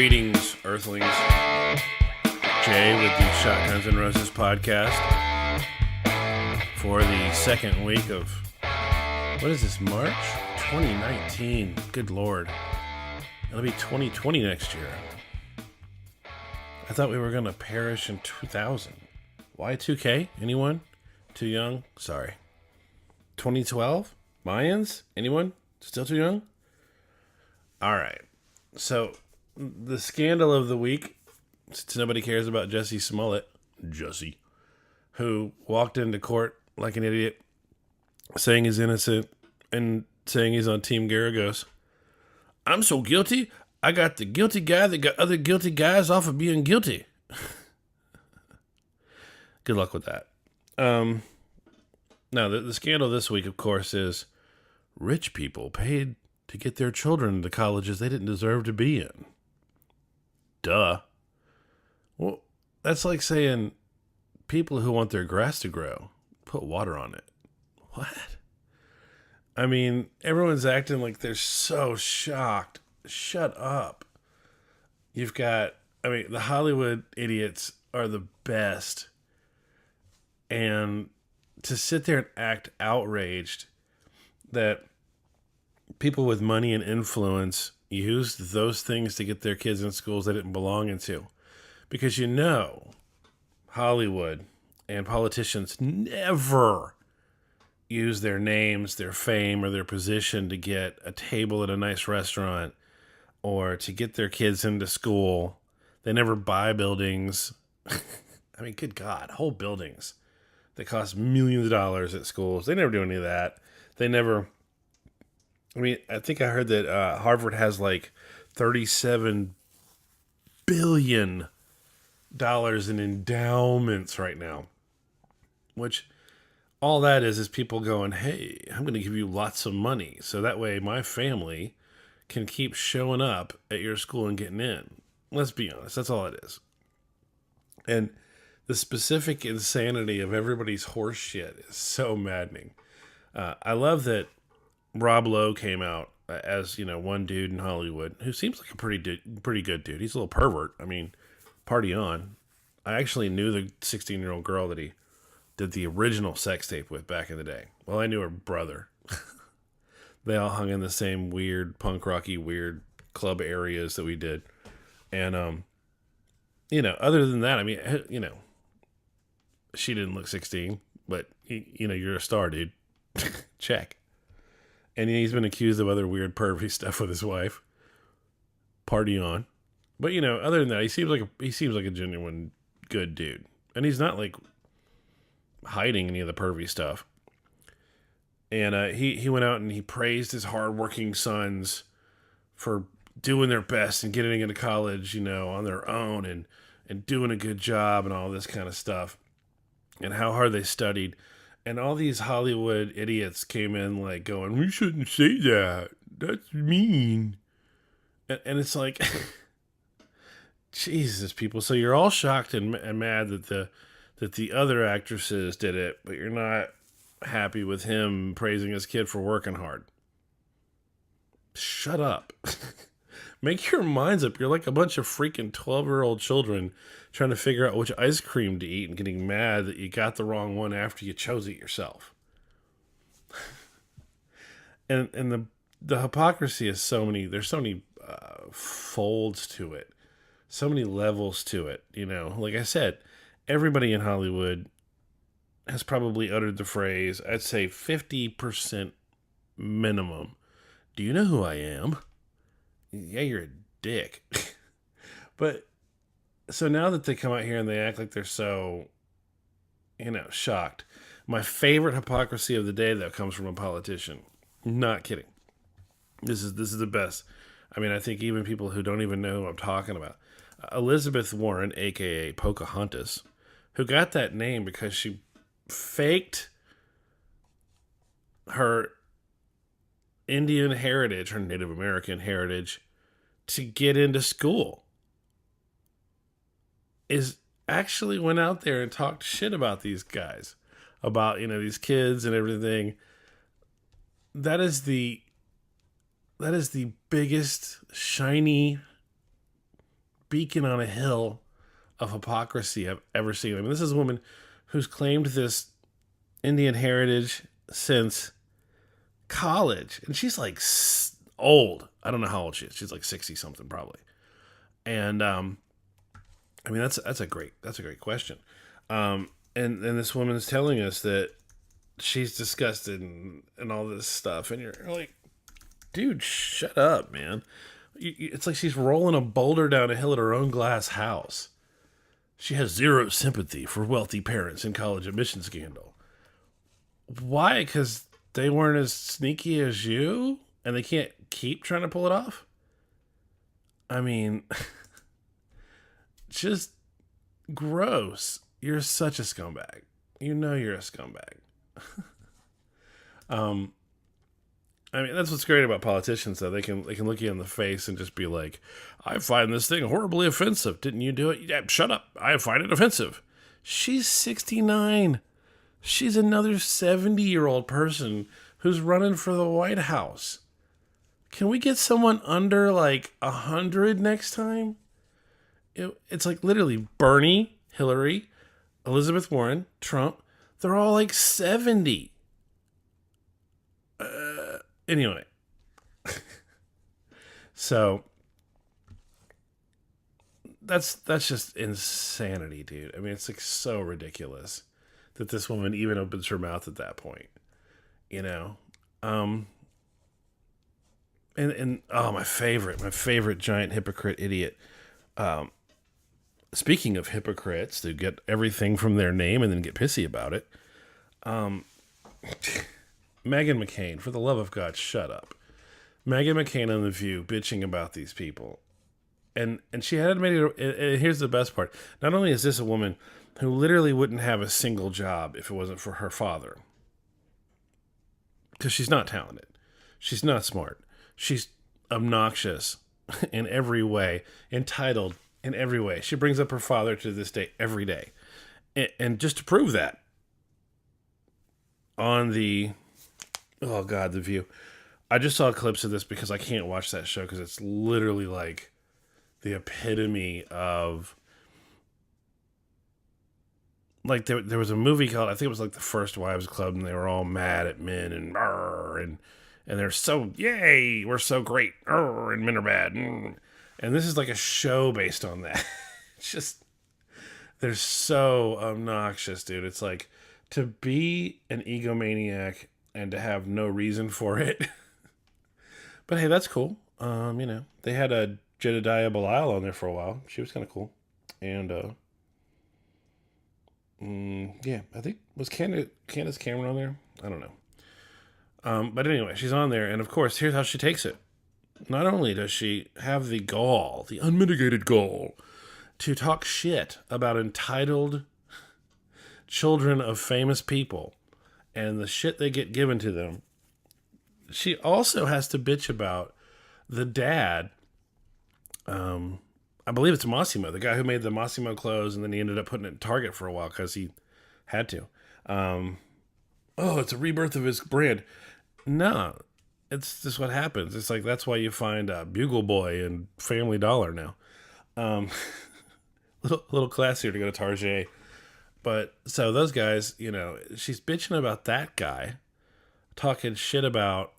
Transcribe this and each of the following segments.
Greetings, Earthlings. Jay with the Shotguns and Roses podcast for the second week of, what is this, March 2019? Good Lord. It'll be 2020 next year. I thought we were going to perish in 2000. Why 2K? Anyone? Too young? Sorry. 2012? Mayans? Anyone? Still too young? All right. So, the scandal of the week, since nobody cares about Jussie Smollett, who walked into court like an idiot, saying he's innocent and saying he's on Team Garagos. I'm so guilty, I got the guilty guy that got other guilty guys off of being guilty. Good luck with that. Now, the scandal this week, of course, is rich people paid to get their children into colleges they didn't deserve to be in. Duh. Well, that's like saying people who want their grass to grow, put water on it. What? I mean, everyone's acting like they're so shocked. Shut up. You've got, the Hollywood idiots are the best. And to sit there and act outraged that people with money and influence used those things to get their kids in schools they didn't belong into. Because Hollywood and politicians never use their names, their fame, or their position to get a table at a nice restaurant or to get their kids into school. They never buy buildings. Good God, whole buildings that cost millions of dollars at schools. They never do any of that. They never... I think I heard that Harvard has like $37 billion in endowments right now. Which, all that is people going, hey, I'm going to give you lots of money. So that way my family can keep showing up at your school and getting in. Let's be honest, that's all it is. And the specific insanity of everybody's horse shit is so maddening. I love that Rob Lowe came out as, one dude in Hollywood who seems like a pretty good dude. He's a little pervert. Party on. I actually knew the 16-year-old girl that he did the original sex tape with back in the day. Well, I knew her brother. They all hung in the same weird, punk rocky, weird club areas that we did. And, other than that, she didn't look 16, but, you're a star, dude. Check. And he's been accused of other weird pervy stuff with his wife. Party on. But, other than that, he seems like a genuine good dude. And he's not, hiding any of the pervy stuff. And he went out and he praised his hardworking sons for doing their best and getting into college, on their own and doing a good job and all this kind of stuff. And how hard they studied. And all these Hollywood idiots came in going, we shouldn't say that. That's mean. And it's like, Jesus, people. So you're all shocked and mad that the other actresses did it, but you're not happy with him praising his kid for working hard. Shut up. Make your minds up. You're like a bunch of freaking 12-year-old children trying to figure out which ice cream to eat and getting mad that you got the wrong one after you chose it yourself. and the hypocrisy is there's so many folds to it. So many levels to it. Like I said, everybody in Hollywood has probably uttered the phrase, I'd say 50% minimum. Do you know who I am? Yeah, you're a dick. But, so now that they come out here and they act like they're so, shocked. My favorite hypocrisy of the day, though, comes from a politician. Not kidding. This is the best. I think even people who don't even know who I'm talking about. Elizabeth Warren, a.k.a. Pocahontas, who got that name because she faked her Indian heritage, her Native American heritage, to get into school, is actually went out there and talked shit about these guys, about, these kids and everything. That is the biggest shiny beacon on a hill of hypocrisy I've ever seen. I mean, this is a woman who's claimed this Indian heritage since college, and she's like old. I don't know how old she is. She's like 60 something probably. And I mean, that's a great question. And this woman is telling us that she's disgusted and all this stuff, and you're like, dude, shut up, man. It's like she's rolling a boulder down a hill at her own glass house. She has zero sympathy for wealthy parents in college admission scandal. Why? Because they weren't as sneaky as you, and they can't keep trying to pull it off? I mean, just gross. You're such a scumbag. You know you're a scumbag. I mean, that's what's great about politicians, though. They can look you in the face and just be like, I find this thing horribly offensive. Didn't you do it? Yeah, shut up. I find it offensive. She's 69. She's another 70-year-old person who's running for the White House. Can we get someone under like 100 next time? It's like literally Bernie, Hillary, Elizabeth Warren, Trump. They're all like 70. Anyway. So that's just insanity, dude. I mean, it's like so ridiculous that this woman even opens her mouth at that point. You know? And oh, my favorite giant hypocrite idiot. Speaking of hypocrites who get everything from their name and then get pissy about it, Meghan McCain, for the love of God, shut up. Meghan McCain on The View bitching about these people. And she had admitted, and here's the best part. Not only is this a woman who literally wouldn't have a single job if it wasn't for her father. Because she's not talented. She's not smart. She's obnoxious in every way, entitled in every way. She brings up her father to this day, every day. And just to prove that, on The View. I just saw clips of this because I can't watch that show because it's literally like the epitome of, like, there was a movie called, I think it was like The First Wives Club, and they were all mad at men and they're so, yay, we're so great, and men are bad. And this is like a show based on that. It's just, they're so obnoxious, dude. It's like, to be an egomaniac and to have no reason for it. But hey, that's cool. You know, they had a Jedediah Belial on there for a while. She was kind of cool. And, yeah, I think, was Candace Cameron on there? I don't know. But anyway, she's on there, and of course, here's how she takes it. Not only does she have the gall, the unmitigated gall, to talk shit about entitled children of famous people and the shit they get given to them, she also has to bitch about the dad. I believe it's Massimo, the guy who made the Massimo clothes, and then he ended up putting it in Target for a while because he had to. It's a rebirth of his brand. No, it's just what happens. It's like, that's why you find Bugle Boy and Family Dollar now. Little classier to go to Target. But so those guys, you know, she's bitching about that guy, talking shit about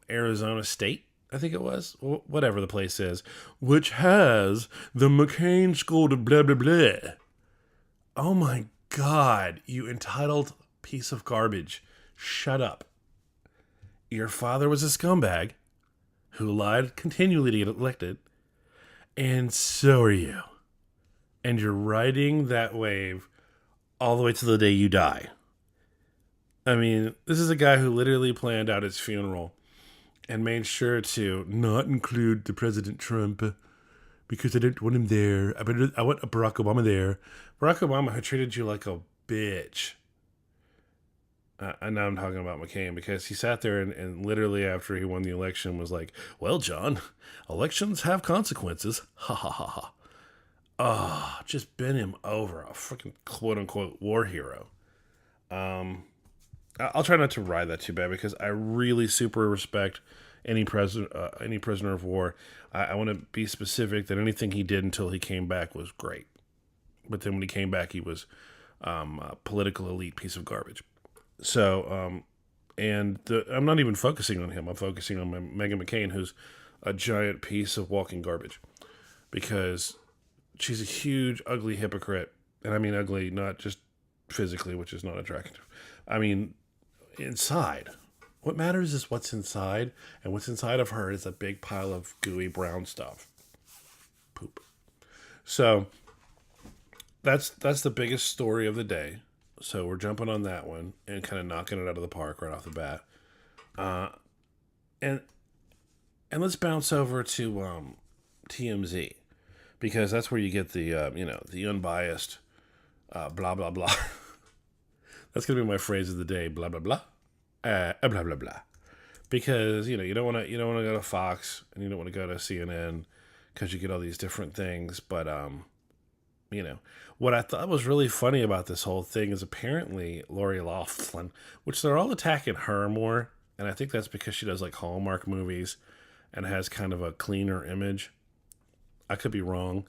Arizona State, I think it was, whatever the place is, which has the McCain School to blah, blah, blah. Oh my God, you entitled piece of garbage. Shut up. Your father was a scumbag who lied continually to get elected, and so are you. And you're riding that wave all the way to the day you die. I mean, this is a guy who literally planned out his funeral and made sure to not include the President Trump because I didn't want him there. I want Barack Obama there. Barack Obama, who treated you like a bitch. And now I'm talking about McCain, because he sat there and literally after he won the election was like, well, John, elections have consequences. Ha ha ha ha. Oh, just bent him over. A freaking quote-unquote war hero. I'll try not to ride that too bad because I really super respect any prisoner of war. I want to be specific that anything he did until he came back was great. But then when he came back, he was a political elite piece of garbage. So, I'm not even focusing on him. I'm focusing on Meghan McCain, who's a giant piece of walking garbage, because she's a huge, ugly hypocrite. And I mean ugly, not just physically, which is not attractive. I mean, inside. What matters is what's inside, and what's inside of her is a big pile of gooey brown stuff. Poop. So that's the biggest story of the day. So we're jumping on that one and kind of knocking it out of the park right off the bat. And let's bounce over to TMZ, because that's where you get the the unbiased blah blah blah. That's gonna be my phrase of the day. Blah blah blah. Blah blah blah. Because you don't want to go to Fox, and you don't want to go to CNN, because you get all these different things. But what I thought was really funny about this whole thing is apparently Lori Loughlin, which they're all attacking her more, and I think that's because she does like Hallmark movies and has kind of a cleaner image. I could be wrong.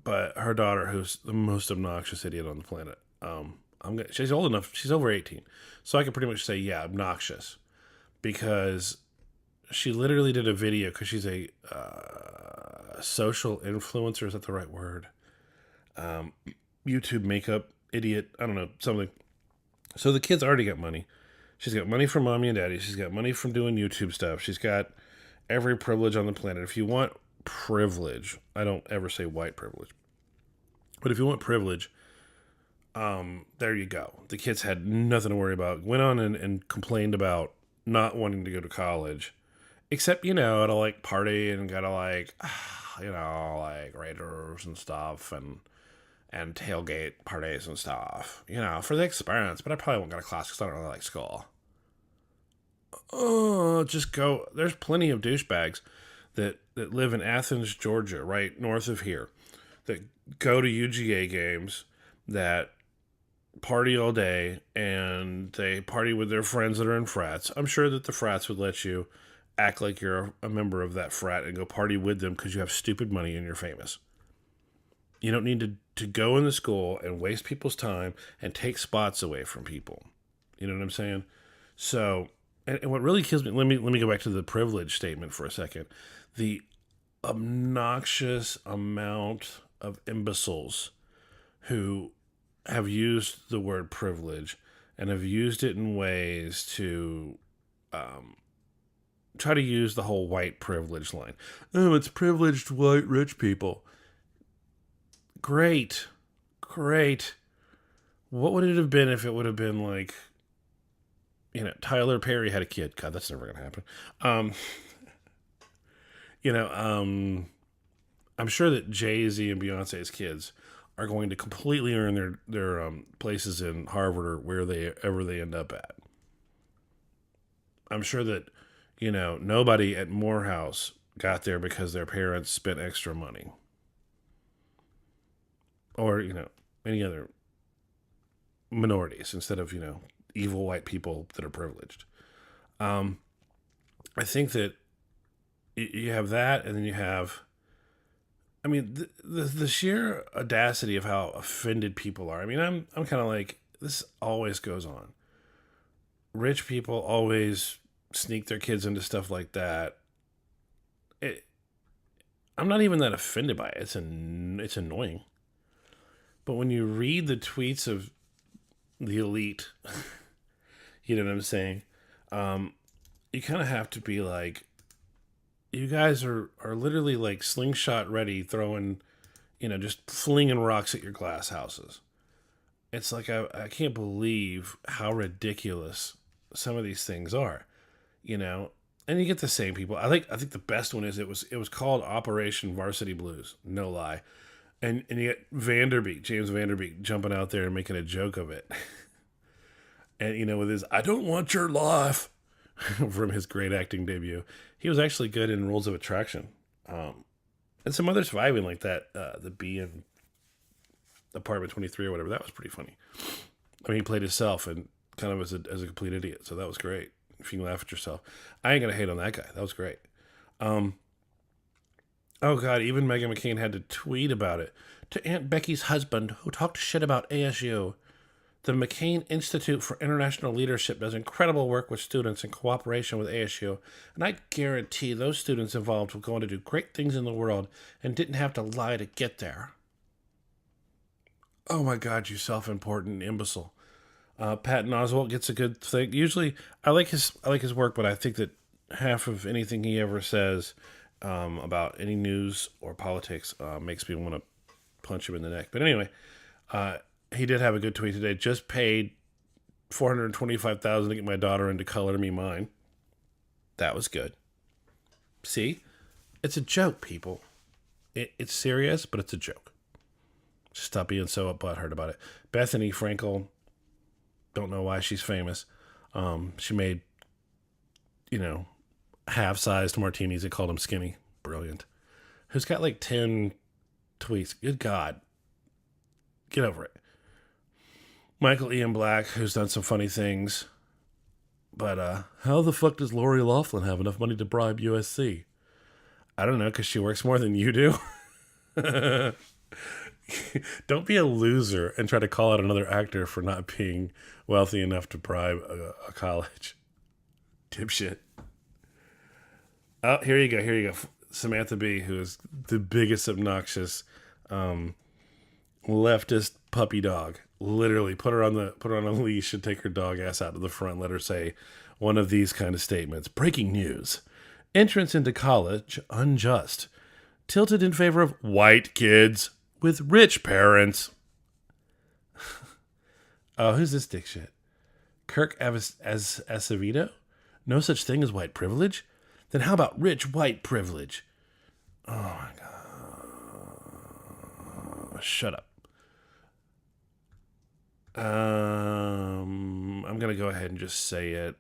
But her daughter, who's the most obnoxious idiot on the planet, she's old enough, she's over 18, so I can pretty much say, yeah, obnoxious, because she literally did a video, because she's a social influencer, is that the right word? YouTube makeup idiot, I don't know, something. So the kid's already got money. She's got money from mommy and daddy. She's got money from doing YouTube stuff. She's got every privilege on the planet. If you want privilege, I don't ever say white privilege, but if you want privilege, there you go. The kids had nothing to worry about. Went on and complained about not wanting to go to college, except, to like party and gotta like, like Raiders and stuff and tailgate parties and stuff, for the experience. But I probably won't go to class because I don't really like school. Oh, just go. There's plenty of douchebags that live in Athens, Georgia, right north of here, that go to UGA games, that party all day, and they party with their friends that are in frats. I'm sure that the frats would let you act like you're a member of that frat and go party with them because you have stupid money and you're famous. You don't need to go into school and waste people's time and take spots away from people. You know what I'm saying? So, and what really kills me, let me go back to the privilege statement for a second. The obnoxious amount of imbeciles who have used the word privilege and have used it in ways to try to use the whole white privilege line. Oh, it's privileged white rich people. Great. What would it have been if it would have been like, Tyler Perry had a kid? God, that's never going to happen. I'm sure that Jay-Z and Beyonce's kids are going to completely earn their places in Harvard or wherever they end up at. I'm sure that, nobody at Morehouse got there because their parents spent extra money. Or, any other minorities instead of, evil white people that are privileged. I think that you have that, and then you have, the sheer audacity of how offended people are. I'm kind of like, this always goes on. Rich people always sneak their kids into stuff like that. I'm not even that offended by it. It's annoying. But when you read the tweets of the elite, you know what I'm saying? You kind of have to be like, you guys are literally like slingshot ready, throwing, just flinging rocks at your glass houses. It's like, I can't believe how ridiculous some of these things are, and you get the same people. I think the best one is it was called Operation Varsity Blues. No lie. And you get James Vanderbeek jumping out there and making a joke of it. And, with his, I don't want your life, from his great acting debut. He was actually good in Rules of Attraction. And some other surviving like that, the Bee in Apartment 23 or whatever, that was pretty funny. He played himself and kind of as a complete idiot. So that was great. If you can laugh at yourself, I ain't gonna hate on that guy. That was great. Um, oh God, even Meghan McCain had to tweet about it to Aunt Becky's husband, who talked shit about ASU. The McCain Institute for International Leadership does incredible work with students in cooperation with ASU, and I guarantee those students involved will go on to do great things in the world and didn't have to lie to get there. Oh my God, you self-important imbecile. Patton Oswalt gets a good thing. Usually, I like his work, but I think that half of anything he ever says about any news or politics makes me want to punch him in the neck. But anyway, he did have a good tweet today. Just paid $425,000 to get my daughter into Color Me Mine. That was good. See, it's a joke, people. It's serious, but it's a joke. Just stop being so butthurt about it. Bethany Frankel, don't know why she's famous. She made, half-sized martinis. They called them skinny. Brilliant. Who's got like 10 tweets. Good God. Get over it. Michael Ian Black, who's done some funny things. But how the fuck does Lori Loughlin have enough money to bribe USC? I don't know, because she works more than you do. Don't be a loser and try to call out another actor for not being wealthy enough to bribe a college. Dipshit. Oh, here you go. Samantha Bee, who is the biggest obnoxious leftist puppy dog. Literally put her on a leash and take her dog ass out to the front. Let her say one of these kind of statements. Breaking news. Entrance into college unjust. Tilted in favor of white kids with rich parents. Oh, who's this dick shit? Kirk Acevedo? No such thing as white privilege? Then how about rich white privilege? Oh my God. Shut up. I'm going to go ahead and just say it.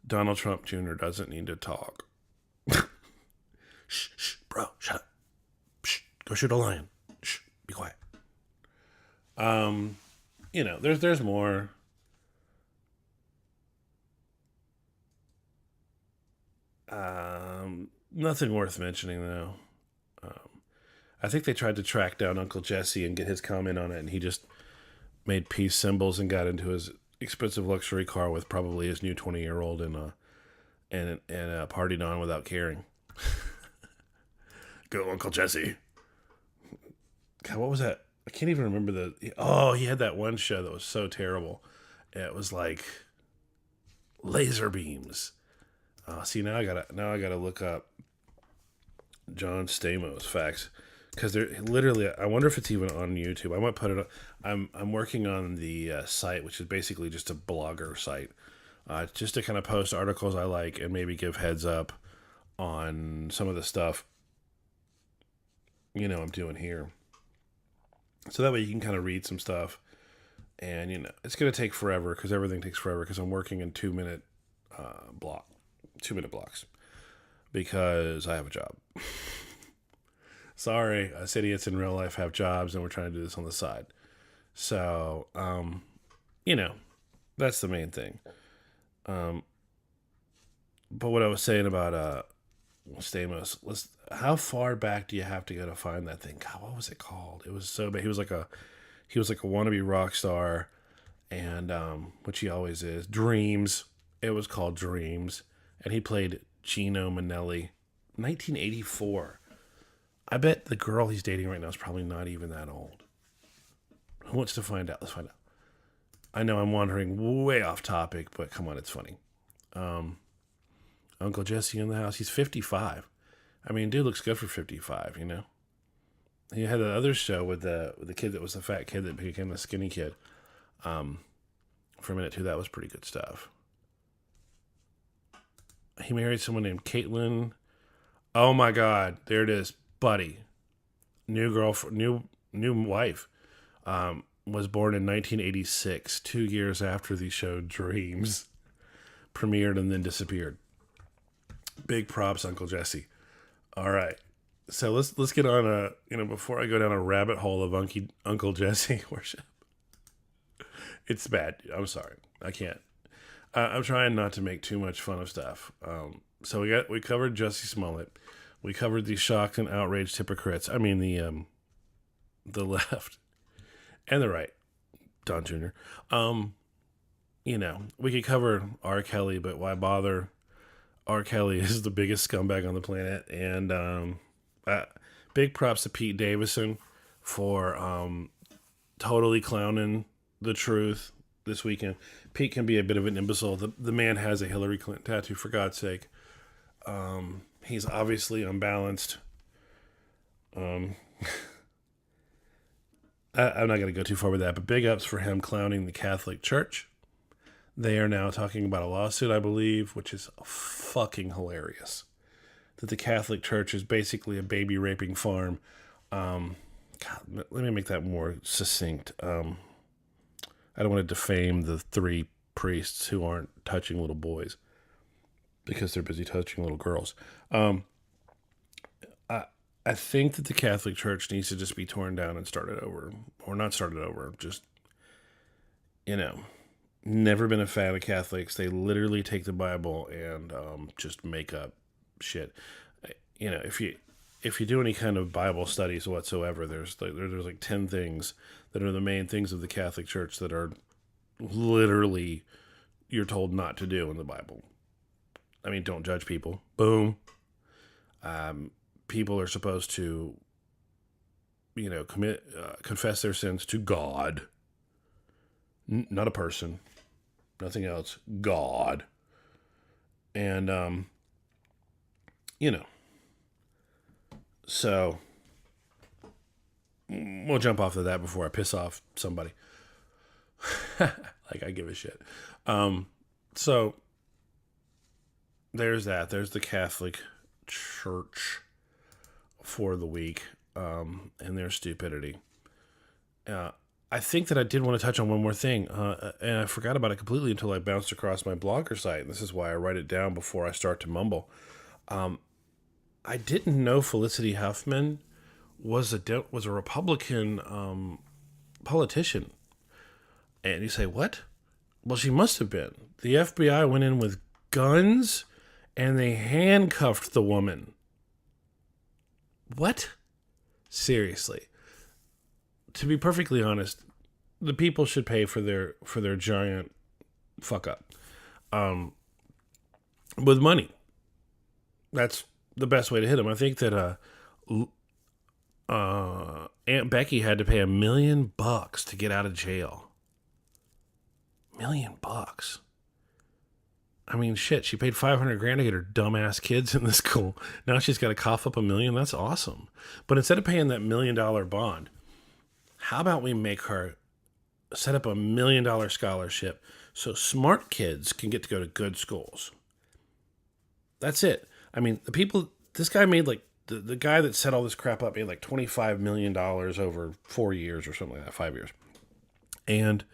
Donald Trump Jr. doesn't need to talk. Shh, bro, shut up. Shh, go shoot a lion. Shh, be quiet. There's more. Nothing worth mentioning, though. I think they tried to track down Uncle Jesse and get his comment on it, and he just made peace symbols and got into his expensive luxury car with probably his new 20-year-old and partied on without caring. Go, Uncle Jesse. God, what was that? I can't even remember he had that one show that was so terrible. It was like laser beams. See, now I gotta look up John Stamos facts. Because they're literally, I wonder if it's even on YouTube. I might put it on. I'm working on the site, which is basically just a blogger site, just to kind of post articles I like and maybe give heads up on some of the stuff, I'm doing here. So that way you can kind of read some stuff. And, it's going to take forever because everything takes forever because I'm working in 2-minute 2-minute blocks because I have a job. Sorry, us idiots in real life have jobs and we're trying to do this on the side. So, that's the main thing. But what I was saying about Stamos, how far back do you have to go to find that thing? God, what was it called? It was so bad. He was like a wannabe rock star, and which he always is. Dreams. It was called Dreams, and he played Gino Manelli, 1984. I bet the girl he's dating right now is probably not even that old. Who wants to find out? Let's find out. I know I'm wandering way off topic, but come on, it's funny. Uncle Jesse in the house. He's 55. I mean, dude looks good for 55, He had the other show with the kid that was the fat kid that became the skinny kid. For a minute, too. That was pretty good stuff. He married someone named Caitlin. Oh, my God. There it is. Buddy, new girlfriend, new wife, was born in 1986, 2 years after the show Dreams premiered and then disappeared. Big props, Uncle Jesse. All right, so let's get on before I go down a rabbit hole of Uncle Jesse worship. It's bad. I'm sorry. I can't. I'm trying not to make too much fun of stuff. So we covered Jussie Smollett. We covered the shocked and outraged hypocrites. I mean the left and the right. Don Jr. We could cover R. Kelly, but why bother? R. Kelly is the biggest scumbag on the planet, and big props to Pete Davidson for totally clowning the truth this weekend. Pete can be a bit of an imbecile. The man has a Hillary Clinton tattoo, for God's sake. He's obviously unbalanced. I'm not going to go too far with that, but big ups for him clowning the Catholic Church. They are now talking about a lawsuit, I believe, which is fucking hilarious. That the Catholic Church is basically a baby raping farm. God, let me make that more succinct. I don't want to defame the 3 priests who aren't touching little boys because they're busy touching little girls. I think that the Catholic Church needs to just be torn down and started over. Or not started over, just, never been a fan of Catholics. They literally take the Bible and just make up shit. If you do any kind of Bible studies whatsoever, there's like 10 things that are the main things of the Catholic Church that are literally you're told not to do in the Bible. I mean, don't judge people. Boom. People are supposed to, confess their sins to God, not a person, nothing else. God, and so we'll jump off of that before I piss off somebody. Like I give a shit. So there's that. There's the Catholic Church for the week, and their stupidity. I think that I did want to touch on one more thing, and I forgot about it completely until I bounced across my Blogger site, and this is why I write it down before I start to mumble. I didn't know Felicity Huffman was a Republican politician. And you say, what? Well, she must have been. The FBI went in with guns, and they handcuffed the woman. What? Seriously. To be perfectly honest, the people should pay for their giant fuck up. With money. That's the best way to hit them. I think that Aunt Becky had to pay $1 million to get out of jail. $1 million. I mean, shit, she paid $500,000 to get her dumbass kids in the school. Now she's got to cough up $1 million. That's awesome. But instead of paying that $1 million bond, how about we make her set up $1 million scholarship so smart kids can get to go to good schools? That's it. I mean, this guy made like, the guy that set all this crap up made like $25 million over 4 years or something like that, 5 years. And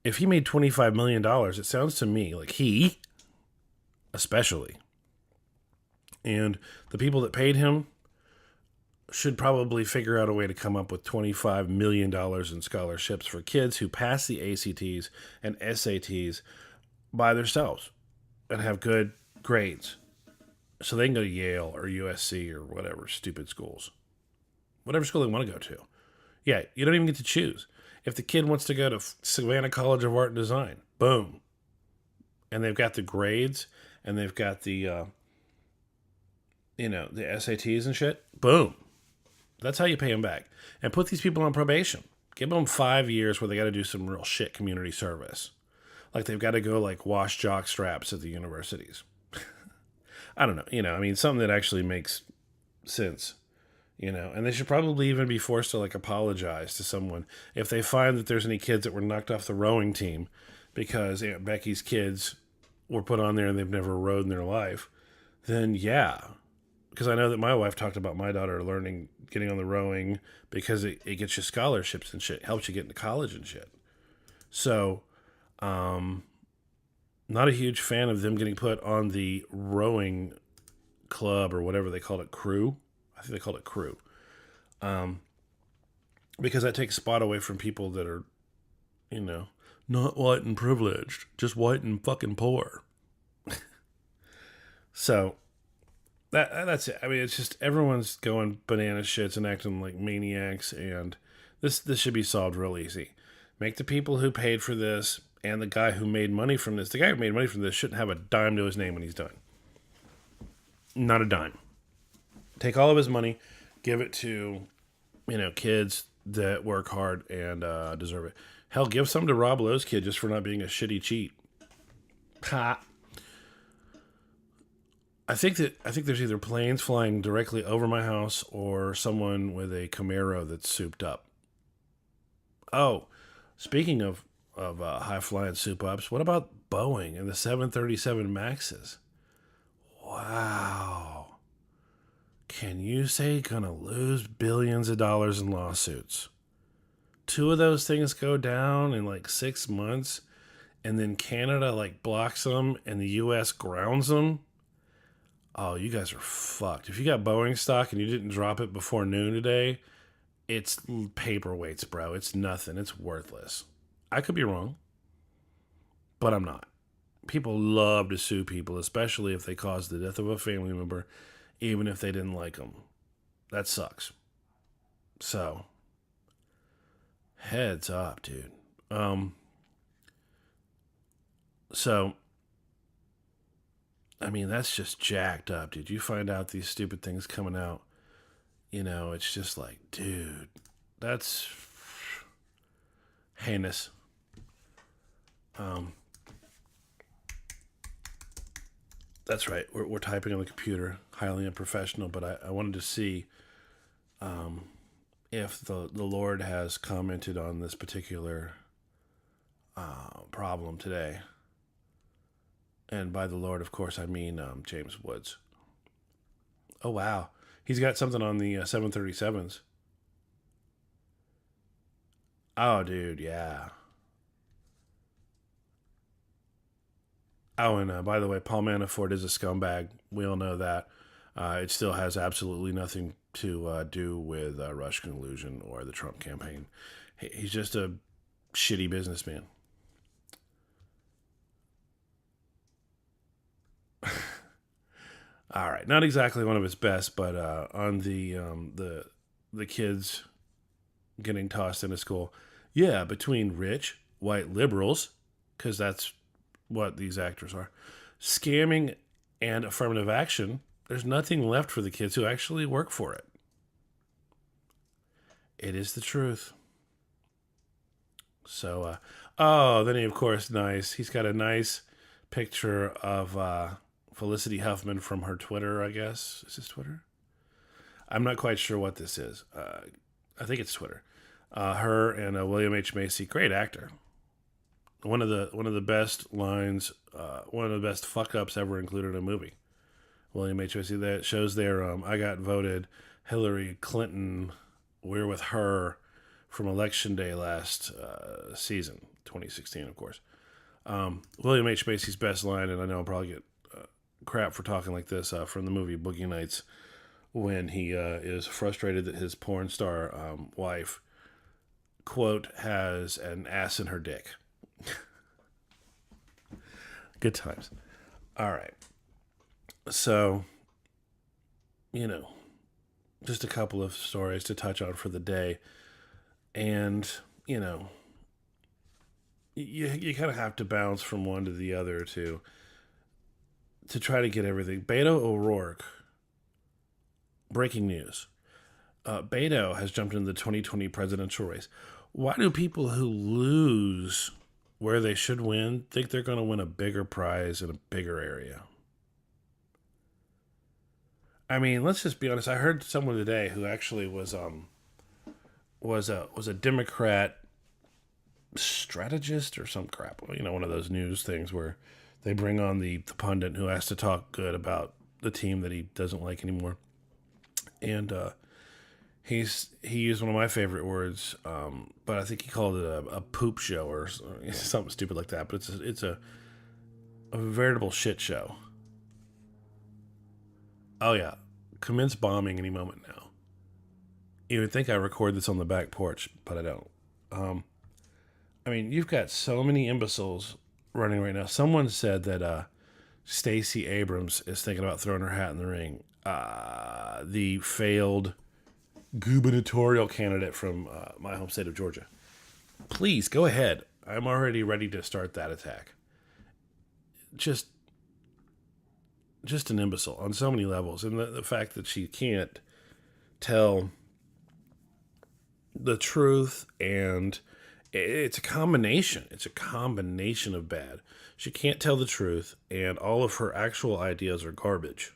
if he made $25 million, it sounds to me like he, especially, and the people that paid him should probably figure out a way to come up with $25 million in scholarships for kids who pass the ACTs and SATs by themselves and have good grades. So they can go to Yale or USC or whatever stupid schools. Whatever school they want to go to. Yeah, you don't even get to choose. If the kid wants to go to Savannah College of Art and Design, boom. And they've got the grades and they've got the, the SATs and shit, boom. That's how you pay them back. And put these people on probation. Give them 5 years where they got to do some real shit community service. Like they've got to go like wash jock straps at the universities. I don't know. Something that actually makes sense. And they should probably even be forced to like apologize to someone if they find that there's any kids that were knocked off the rowing team because Aunt Becky's kids were put on there and they've never rowed in their life. Then yeah, because I know that my wife talked about my daughter getting on the rowing because it gets you scholarships and shit, helps you get into college and shit. So, not a huge fan of them getting put on the rowing club or whatever they called it, crew. I think they called it crew. Because that takes a spot away from people that are You know, not white and privileged, just white and fucking poor. So that's it. I mean, it's just everyone's going banana shits and acting like maniacs, and this should be solved real easy. Make the people who paid for this and the guy who made money from this, the guy who made money from this shouldn't have a dime to his name when he's done. Not a dime. Take all of his money, give it to, kids that work hard and deserve it. Hell, give some to Rob Lowe's kid just for not being a shitty cheat. Ha. I think there's either planes flying directly over my house or someone with a Camaro that's souped up. Oh, speaking of high flying soup ups, what about Boeing and the 737 Maxes? Wow. Can you say gonna lose billions of dollars in lawsuits? Two of those things go down in like 6 months, and then Canada like blocks them and the US grounds them. Oh, you guys are fucked. If you got Boeing stock and you didn't drop it before noon today, it's paperweights, bro. It's nothing. It's worthless. I could be wrong, but I'm not. People love to sue people, especially if they caused the death of a family member, even if they didn't like them. That sucks. So, heads up, dude. So, I mean, that's just jacked up, dude. You find out these stupid things coming out, it's just like, dude, that's heinous. That's right. We're typing on the computer, highly unprofessional, but I wanted to see if the Lord has commented on this particular problem today. And by the Lord, of course, I mean James Woods. Oh, wow. He's got something on the 737s. Oh, dude, yeah. Oh, and by the way, Paul Manafort is a scumbag. We all know that. It still has absolutely nothing to do with Russian collusion or the Trump campaign. He's just a shitty businessman. All right, not exactly one of his best, but on the kids getting tossed into school, yeah, between rich white liberals, because that's what these actors are, scamming and affirmative action, there's nothing left for the kids who actually work for it. It is the truth. So, then he, of course, nice. He's got a nice picture of Felicity Huffman from her Twitter, I guess. Is this Twitter? I'm not quite sure what this is. I think it's Twitter. Her and William H. Macy, great actor. One of the best lines, one of the best fuck ups ever included in a movie. William H. Macy, that shows there. I got voted Hillary Clinton. We're with her from Election Day last season, 2016, of course. William H. Macy's best line, and I know I'll probably get crap for talking like this, from the movie Boogie Nights, when he is frustrated that his porn star wife, quote, has an ass in her dick. Good times. All right. So, just a couple of stories to touch on for the day. And, you kind of have to bounce from one to the other to try to get everything. Beto O'Rourke, breaking news. Beto has jumped into the 2020 presidential race. Why do people who lose where they should win think they're going to win a bigger prize in a bigger area? I mean, let's just be honest. I heard someone today who actually was a Democrat strategist or some crap. One of those news things where they bring on the pundit who has to talk good about the team that he doesn't like anymore. And he used one of my favorite words, but I think he called it a poop show or something stupid like that. But it's a veritable shit show. Oh yeah, commence bombing any moment now. You would think I record this on the back porch, but I don't. I mean, you've got so many imbeciles running right now. Someone said that Stacey Abrams is thinking about throwing her hat in the ring. The failed gubernatorial candidate from my home state of Georgia. Please go ahead. I'm already ready to start that attack. Just an imbecile on so many levels, and the fact that she can't tell the truth, and it's a combination. It's a combination of bad. She can't tell the truth, and all of her actual ideas are garbage.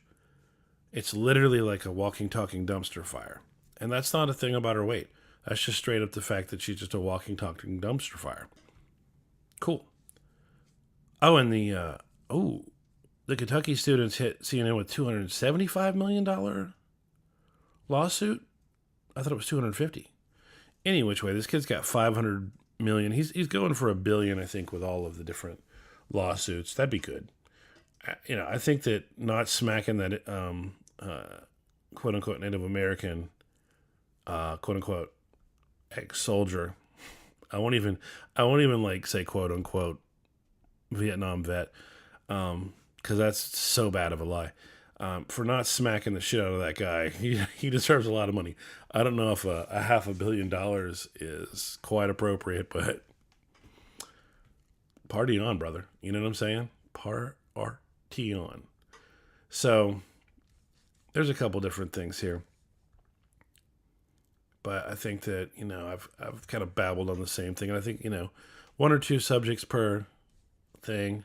It's literally like a walking, talking dumpster fire. And that's not a thing about her weight. That's just straight up the fact that she's just a walking, talking dumpster fire. Cool. Oh, and the Kentucky students hit CNN with $275 million lawsuit. I thought it was 250. Any which way, this kid's got 500 million. He's going for $1 billion, I think, with all of the different lawsuits. That'd be good. I think that not smacking that quote unquote Native American quote unquote ex-soldier. I won't even like say quote unquote Vietnam vet, because that's so bad of a lie. For not smacking the shit out of that guy, he deserves a lot of money. I don't know if a $500 million is quite appropriate, but party on, brother. You know what I'm saying? Party on. So there's a couple different things here, but I think that I've kind of babbled on the same thing, and I think one or two subjects per thing.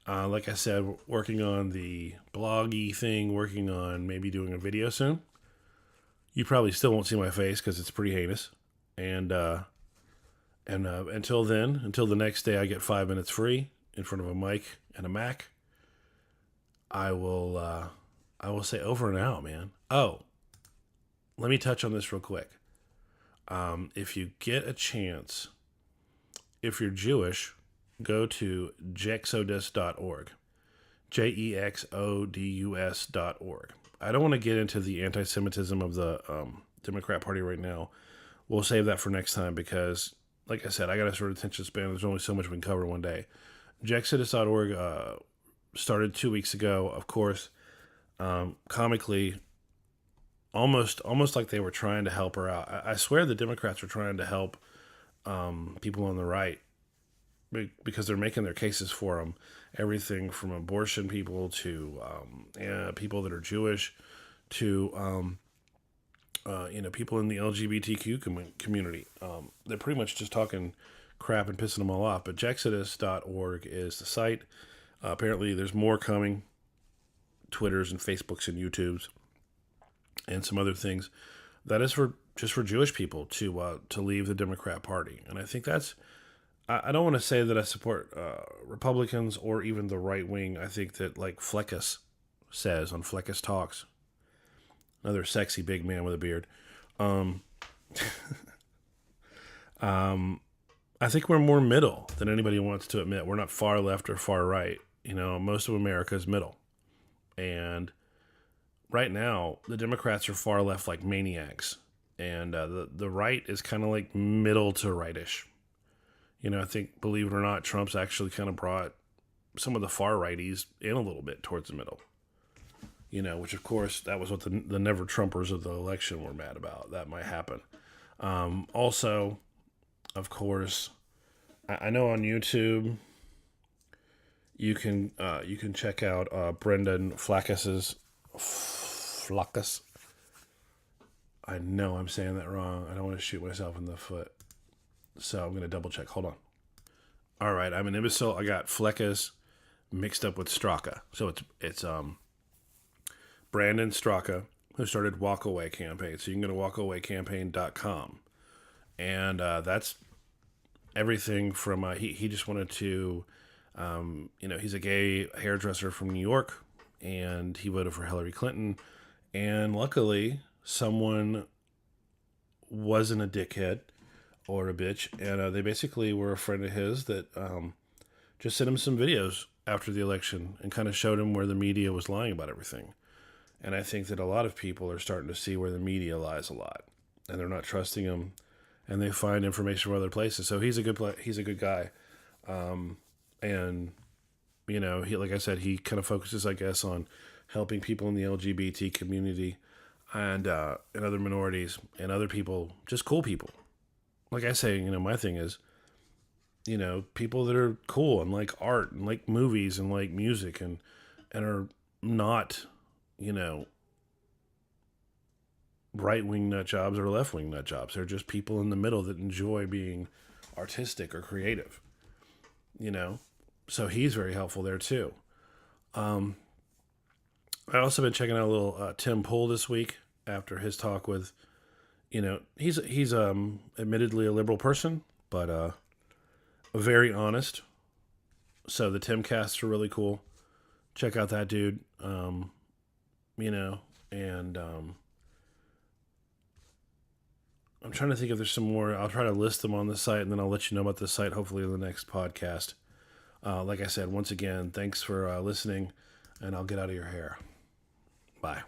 Like I said, working on the bloggy thing, working on maybe doing a video soon. You probably still won't see my face because it's pretty heinous. And until then, until the next day I get 5 minutes free in front of a mic and a Mac, I will say over and out, man. Oh, let me touch on this real quick. If you get a chance, if you're Jewish, go to jexodus.org. JEXODUS.org. I don't want to get into the anti-Semitism of the Democrat Party right now. We'll save that for next time because, like I said, I got a short attention span. There's only so much we can cover one day. Jexodus.org started 2 weeks ago. Of course, comically, almost like they were trying to help her out. I swear the Democrats were trying to help people on the right, because they're making their cases for them. Everything from abortion people to people that are Jewish to people in the LGBTQ community. They're pretty much just talking crap and pissing them all off. But Jexodus.org is the site. Apparently, there's more coming. Twitters and Facebooks and YouTubes and some other things. That is for Jewish people to leave the Democrat Party, and I think that's. I don't want to say that I support Republicans or even the right wing. I think that, like Fleckus says on Fleckus Talks, another sexy big man with a beard, I think we're more middle than anybody wants to admit. We're not far left or far right. Most of America is middle. And right now, the Democrats are far left like maniacs. And the right is kind of like middle to rightish. I think, believe it or not, Trump's actually kind of brought some of the far righties in a little bit towards the middle. Which, of course, that was what the never Trumpers of the election were mad about. That might happen. Also, of course, I know on YouTube you can check out Brendan Flaccus's Flaccus. I know I'm saying that wrong. I don't want to shoot myself in the foot. So I'm going to double check. Hold on. All right, I'm an imbecile. I got Fleckus mixed up with Straka. So it's Brandon Straka, who started Walkaway Campaign. So you can go to walkawaycampaign.com. And that's everything from, he just wanted to, he's a gay hairdresser from New York, and he voted for Hillary Clinton. And luckily, someone wasn't a dickhead or a bitch, and they basically were a friend of his that just sent him some videos after the election and kind of showed him where the media was lying about everything. And I think that a lot of people are starting to see where the media lies a lot, and they're not trusting them and they find information from other places. So he's a good guy. And he, like I said, he kind of focuses, I guess, on helping people in the LGBT community and other minorities and other people, just cool people. Like I say, my thing is, people that are cool and like art and like movies and like music and are not, right-wing nut jobs or left-wing nut jobs. They're just people in the middle that enjoy being artistic or creative, So he's very helpful there too. I also been checking out a little Tim Pool this week after his talk with, he's admittedly a liberal person, but very honest. So the Timcasts are really cool. Check out that dude. And I'm trying to think if there's some more. I'll try to list them on the site, and then I'll let you know about the site hopefully in the next podcast. Like I said, once again, thanks for listening, and I'll get out of your hair. Bye.